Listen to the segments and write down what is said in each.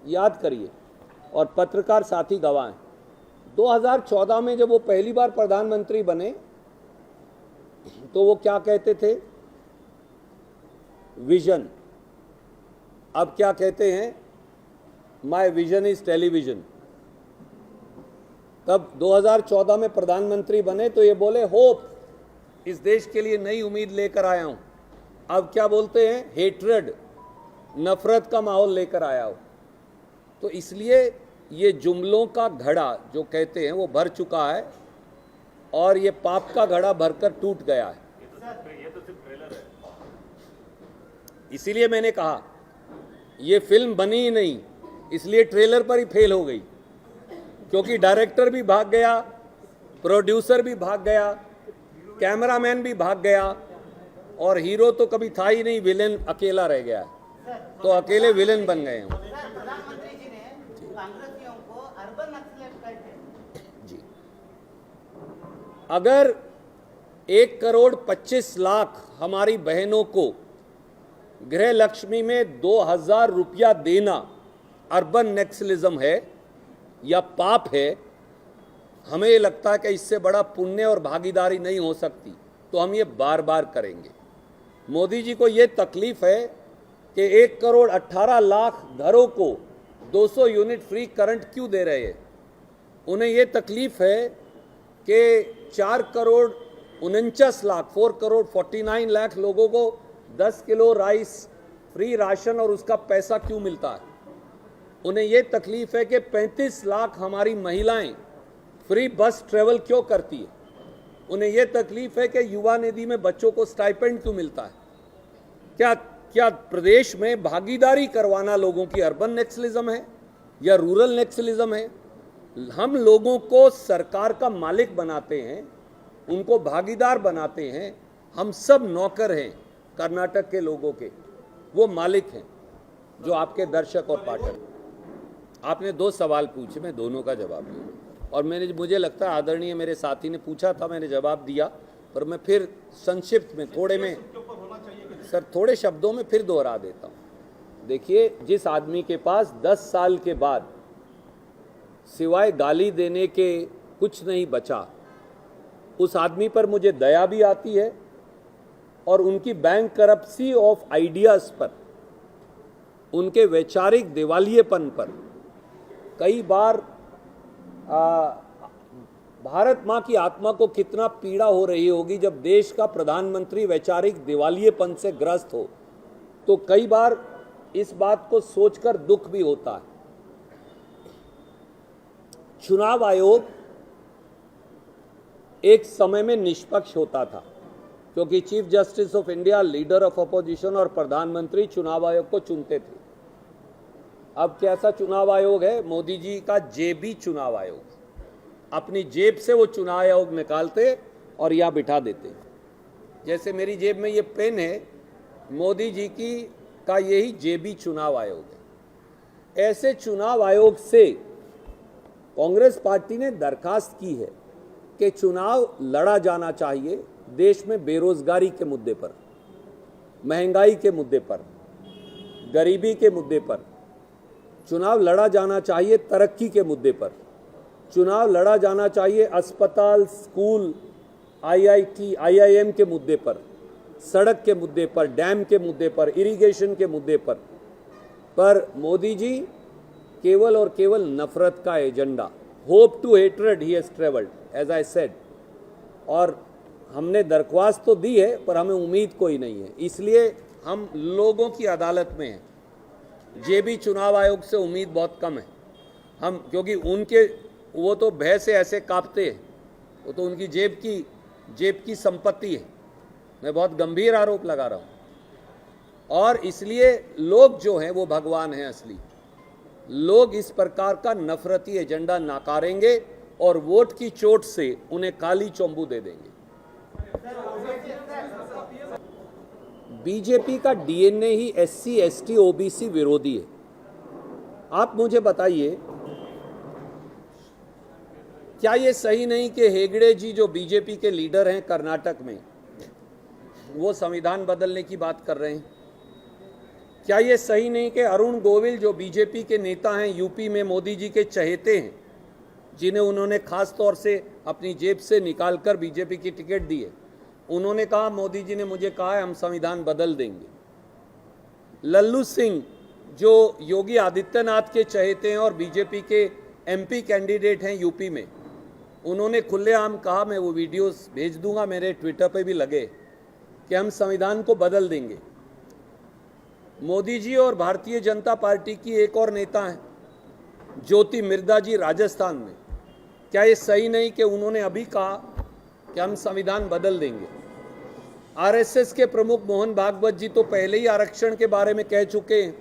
याद करिए, और पत्रकार साथी गवाह हैं। 2014 में जब वो पहली बार प्रधानमंत्री बने तो वो क्या कहते थे? विजन। अब क्या कहते हैं? My vision is television. तब 2014 में प्रधानमंत्री बने तो ये बोले होप, इस देश के लिए नई उम्मीद लेकर आया हूं। अब क्या बोलते हैं? हेट्रेड, नफरत का माहौल लेकर आया हो। तो इसलिए ये जुमलों का घड़ा जो कहते हैं वो भर चुका है, और ये पाप का घड़ा भरकर टूट गया है। ये तो सिर्फ ट्रेलर है। इसीलिए मैंने कहा ये फिल्म बनी ही नहीं, इसलिए ट्रेलर पर ही फेल हो गई, क्योंकि डायरेक्टर भी भाग गया, प्रोड्यूसर भी भाग गया, कैमरामैन भी भाग गया, और हीरो तो कभी था ही नहीं, विलेन अकेला रह गया, तो अकेले विलेन बन गए हैं। प्रधानमंत्री जी ने कांग्रेसियों को अर्बन नक्सलेट कहते हैं। जी, अगर 1,25,00,000 हमारी बहनों को गृह लक्ष्मी में 2,000 रुपया देना अर्बन नक्सलिज्म है या पाप है, हमें ये लगता है कि इससे बड़ा पुण्य और भागीदारी नहीं हो सकती, तो हम ये बार बार करेंगे। मोदी जी को ये तकलीफ है कि 1,18,00,000 घरों को 200 यूनिट फ्री करंट क्यों दे रहे हैं। उन्हें ये तकलीफ है कि 4,49,00,000 4,49,00,000 लोगों को 10 किलो राइस फ्री राशन और उसका पैसा क्यों मिलता है। उन्हें ये तकलीफ है कि 35 लाख हमारी महिलाएं फ्री बस ट्रेवल क्यों करती है। उन्हें ये तकलीफ है कि युवा निधि में बच्चों को स्टाइपेंड क्यों मिलता है। क्या प्रदेश में भागीदारी करवाना लोगों की अर्बन नक्सलिज्म है या रूरल नक्सलिज्म है? हम लोगों को सरकार का मालिक बनाते हैं, उनको भागीदार बनाते हैं। हम सब नौकर हैं कर्नाटक के लोगों के, वो मालिक हैं जो आपके दर्शक और पाठक। आपने 2 सवाल पूछे, मैं दोनों का जवाब दिया, और मुझे लगता है आदरणीय मेरे साथी ने पूछा था, मैंने जवाब दिया, पर मैं फिर संक्षिप्त में थोड़े शब्दों में फिर दोहरा देता हूँ। देखिए, जिस आदमी के पास 10 साल के बाद सिवाय गाली देने के कुछ नहीं बचा, उस आदमी पर मुझे दया भी आती है, और उनकी बैंक करप्सी ऑफ आइडियाज पर, उनके वैचारिक दिवालियेपन पर कई बार भारत माँ की आत्मा को कितना पीड़ा हो रही होगी जब देश का प्रधानमंत्री वैचारिक दिवालियेपन से ग्रस्त हो, तो कई बार इस बात को सोचकर दुख भी होता है। चुनाव आयोग एक समय में निष्पक्ष होता था, क्योंकि chief justice of India, leader of opposition और प्रधानमंत्री चुनाव आयोग को चुनते थे। अब कैसा चुनाव आयोग है? मोदी जी का जेबी चुनाव आयोग। अपनी जेब से वो चुनाव आयोग निकालते और यहाँ बिठा देते। जैसे मेरी जेब में ये पेन है, मोदी जी का यही जेबी चुनाव आयोग है। ऐसे चुनाव आयोग से कांग्रेस पार्टी ने दरखास्त की है कि चुनाव लड़ा जाना चाहिए देश में बेरोजगारी के मुद्दे पर, महंगाई के मुद्दे पर, गरीबी के मुद्दे पर। चुनाव लड़ा जाना चाहिए तरक्की के मुद्दे पर। चुनाव लड़ा जाना चाहिए अस्पताल, स्कूल, IIT, IIM के मुद्दे पर, सड़क के मुद्दे पर, डैम के मुद्दे पर, इरिगेशन के मुद्दे पर मोदी जी केवल और केवल नफरत का एजेंडा, होप टू हेट्रेड ही has travelled, as I said. और हमने दरख्वास्त तो दी है, पर हमें उम्मीद कोई नहीं है, इसलिए हम लोगों की अदालत में हैं। जेबी चुनाव आयोग से उम्मीद बहुत कम है हम, क्योंकि वो तो भय से ऐसे कांपते हैं, वो तो उनकी जेब की संपत्ति है। मैं बहुत गंभीर आरोप लगा रहा हूँ, और इसलिए लोग जो हैं वो भगवान हैं असली। लोग इस प्रकार का नफरती एजेंडा नाकारेंगे और वोट की चोट से उन्हें काली चोंबू दे देंगे। बीजेपी का DNA ही SC, ST, OBC विरोधी है। आप मुझे बताइए, क्या ये सही नहीं कि हेगड़े जी जो बीजेपी के लीडर हैं कर्नाटक में, वो संविधान बदलने की बात कर रहे हैं? क्या ये सही नहीं कि अरुण गोविल जो बीजेपी के नेता हैं, यूपी में मोदी जी के चहेते हैं, जिन्हें उन्होंने खास तौर से अपनी जेब से निकालकर बीजेपी की टिकट दी है, उन्होंने कहा मोदी जी ने मुझे कहा है हम संविधान बदल देंगे। लल्लू सिंह जो योगी आदित्यनाथ के चहेते हैं और बीजेपी के एमपी कैंडिडेट हैं यूपी में, उन्होंने खुलेआम कहा, मैं वो वीडियोस भेज दूंगा, मेरे ट्विटर पे भी लगे, कि हम संविधान को बदल देंगे। मोदी जी और भारतीय जनता पार्टी की एक और नेता हैं, ज्योति मिर्धा जी, राजस्थान में, क्या ये सही नहीं कि उन्होंने अभी कहा कि हम संविधान बदल देंगे? आरएसएस के प्रमुख मोहन भागवत जी तो पहले ही आरक्षण के बारे में कह चुके हैं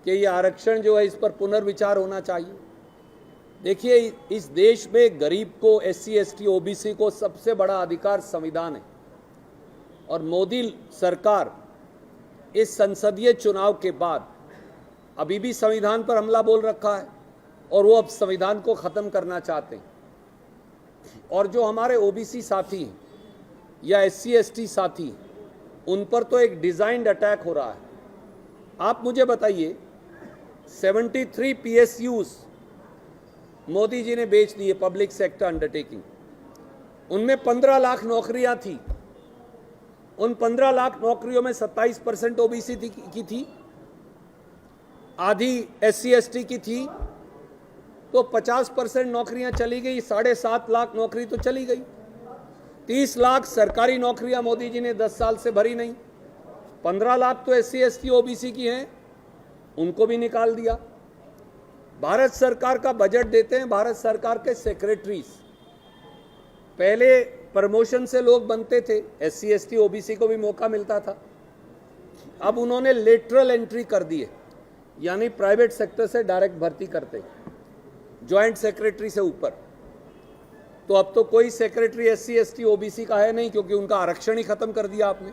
कि ये आरक्षण जो है इस पर पुनर्विचार होना चाहिए। देखिए, इस देश में गरीब को, एससी एसटी ओबीसी को सबसे बड़ा अधिकार संविधान है, और मोदी सरकार इस संसदीय चुनाव के बाद अभी भी संविधान पर हमला बोल रखा है और वो अब संविधान को खत्म करना चाहते हैं। और जो हमारे ओबीसी साथी हैं या एससी एसटी साथी, उन पर तो एक डिजाइन्ड अटैक हो रहा है। आप मुझे बताइए, 73 PSUs मोदी जी ने बेच दिए, पब्लिक सेक्टर अंडरटेकिंग। उनमें 15 लाख नौकरियां थी। उन 15 लाख नौकरियों में 27% ओबीसी की थी, आधी एससी एसटी की थी, तो 50% नौकरियां चली गई, 7.5 लाख नौकरी तो चली गई। 30 लाख सरकारी नौकरियां मोदी जी ने 10 साल से भरी नहीं। 15 लाख तो एससी एसटी ओबीसी की हैं, उनको भी निकाल दिया। भारत सरकार का बजट देते हैं भारत सरकार के सेक्रेटरीज। पहले प्रमोशन से लोग बनते थे, एससी एसटी ओबीसी को भी मौका मिलता था। अब उन्होंने लेटरल एंट्री कर दी है, यानी प्राइवेट सेक्टर से डायरेक्ट भर्ती करते, ज्वाइंट सेक्रेटरी से ऊपर। तो अब तो कोई सेक्रेटरी एससी एसटी ओबीसी का है नहीं, क्योंकि उनका आरक्षण ही खत्म कर दिया आपने।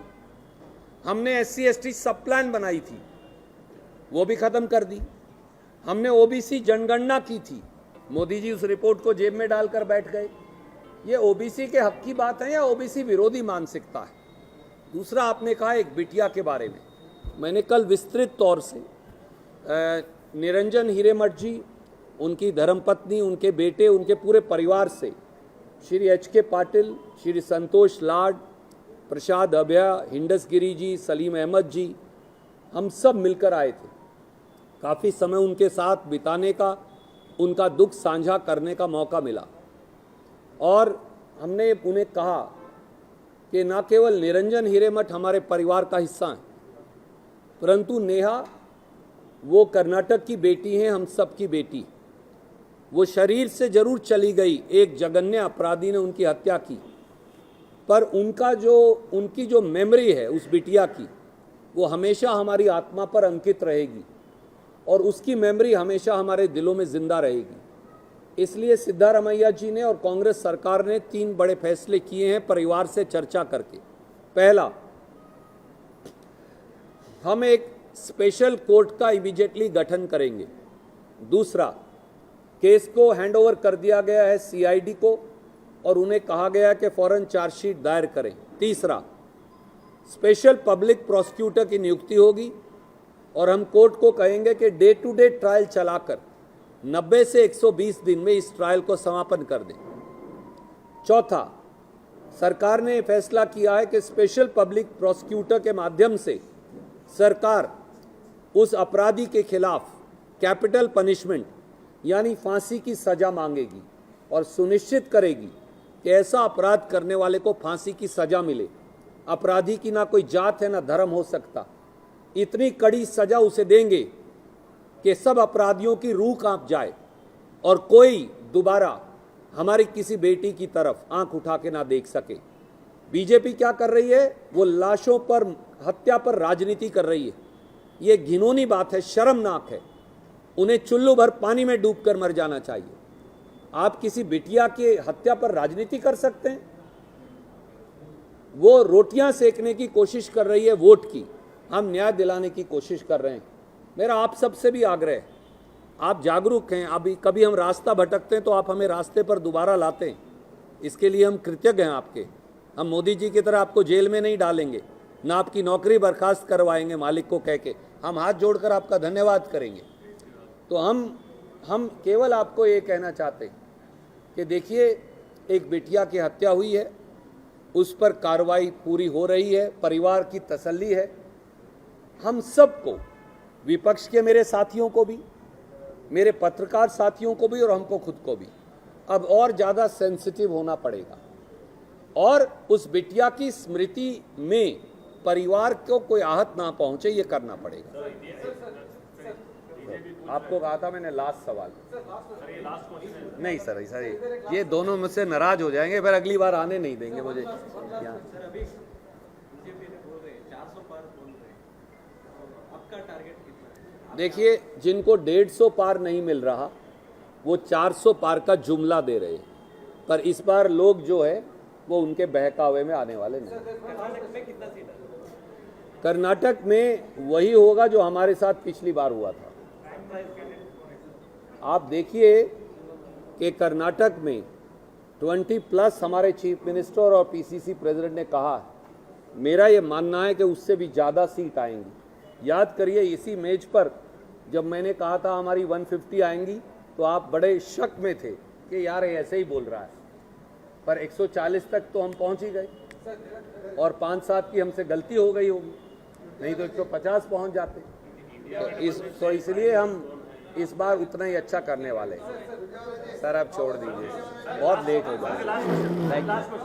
हमने एससी एसटी सब प्लान बनाई थी, वो भी खत्म कर दी। हमने ओबीसी जनगणना की थी, मोदी जी उस रिपोर्ट को जेब में डालकर बैठ गए। ये ओबीसी के हक की बात है या ओबीसी विरोधी मानसिकता है? दूसरा, आपने कहा एक बिटिया के बारे में, मैंने कल विस्तृत तौर से निरंजन हिरेमठ जी, उनकी धर्मपत्नी, उनके बेटे, उनके पूरे परिवार से, श्री HK पाटिल, श्री संतोष लाड, प्रसाद अभया, हिंडस गिरी जी, सलीम अहमद जी, हम सब मिलकर आए थे। काफ़ी समय उनके साथ बिताने का, उनका दुख साझा करने का मौका मिला। और हमने उन्हें कहा कि न केवल निरंजन हिरेमठ हमारे परिवार का हिस्सा हैं, परंतु नेहा वो कर्नाटक की बेटी हैं, हम सब की बेटी। वो शरीर से जरूर चली गई, एक जघन्य अपराधी ने उनकी हत्या की, पर उनकी जो मेमोरी है उस बिटिया की, वो हमेशा हमारी आत्मा पर अंकित रहेगी और उसकी मेमोरी हमेशा हमारे दिलों में जिंदा रहेगी। इसलिए सिद्धारमैया जी ने और कांग्रेस सरकार ने 3 बड़े फैसले किए हैं परिवार से चर्चा करके। पहला, हम एक स्पेशल कोर्ट का इमीडिएटली गठन करेंगे। दूसरा, केस को हैंडओवर कर दिया गया है CID को और उन्हें कहा गया कि फौरन चार्जशीट दायर करें। तीसरा, स्पेशल पब्लिक प्रोसिक्यूटर की नियुक्ति होगी और हम कोर्ट को कहेंगे कि डे टू डे ट्रायल चलाकर 90 से 120 दिन में इस ट्रायल को समापन कर दें। चौथा, सरकार ने फैसला किया है कि स्पेशल पब्लिक प्रोसिक्यूटर के माध्यम से सरकार उस अपराधी के खिलाफ कैपिटल पनिशमेंट यानी फांसी की सजा मांगेगी और सुनिश्चित करेगी कि ऐसा अपराध करने वाले को फांसी की सजा मिले। अपराधी की ना कोई जात है ना धर्म हो सकता, इतनी कड़ी सजा उसे देंगे कि सब अपराधियों की रूह कांप जाए और कोई दोबारा हमारी किसी बेटी की तरफ आंख उठा के ना देख सके। बीजेपी क्या कर रही है? वो लाशों पर, हत्या पर राजनीति कर रही है। ये घिनौनी बात है, शर्मनाक है। उन्हें चुल्लू भर पानी में डूबकर मर जाना चाहिए। आप किसी बिटिया की हत्या पर राजनीति कर सकते हैं? वो रोटियां सेकने की कोशिश कर रही है वोट की, हम न्याय दिलाने की कोशिश कर रहे हैं। मेरा आप सबसे भी आग्रह है, आप जागरूक हैं। अभी कभी हम रास्ता भटकते हैं तो आप हमें रास्ते पर दोबारा लाते हैं, इसके लिए हम कृतज्ञ हैं आपके। हम मोदी जी की तरह आपको जेल में नहीं डालेंगे, ना आपकी नौकरी बर्खास्त करवाएंगे मालिक को कह के हम हाथ जोड़कर आपका धन्यवाद करेंगे। तो हम केवल आपको ये कहना चाहते हैं कि देखिए, एक बिटिया की हत्या हुई है, उस पर कार्रवाई पूरी हो रही है, परिवार की तसल्ली है। हम सबको, विपक्ष के मेरे साथियों को भी, मेरे पत्रकार साथियों को भी और हमको खुद को भी अब और ज़्यादा सेंसिटिव होना पड़ेगा और उस बिटिया की स्मृति में परिवार को कोई आहत ना पहुंचे, ये करना पड़ेगा। आपको कहा था मैंने लास्ट सवाल। नहीं सर, ये दोनों मुझसे नाराज हो जाएंगे, फिर अगली बार आने नहीं देंगे मुझे यहाँ। देखिए, जिनको 150 पार नहीं मिल रहा वो 400 पार का जुमला दे रहे हैं, पर इस बार लोग जो है वो उनके बहकावे में आने वाले नहीं। कर्नाटक में वही होगा जो हमारे साथ पिछली बार हुआ था। आप देखिए कि कर्नाटक में 20+ हमारे चीफ मिनिस्टर और पीसीसी प्रेसिडेंट ने कहा है, मेरा ये मानना है कि उससे भी ज़्यादा सीट आएंगी। याद करिए, इसी मेज पर जब मैंने कहा था हमारी 150 आएंगी तो आप बड़े शक में थे कि यार ये ऐसे ही बोल रहा है, पर 140 तक तो हम पहुंच ही गए और 5-7 की हमसे गलती हो गई होगी, नहीं तो 150 पहुंच जाते। तो इसलिए हम इस बार उतना ही अच्छा करने वाले हैं। सर आप छोड़ दीजिए, बहुत लेट हो जाएगा।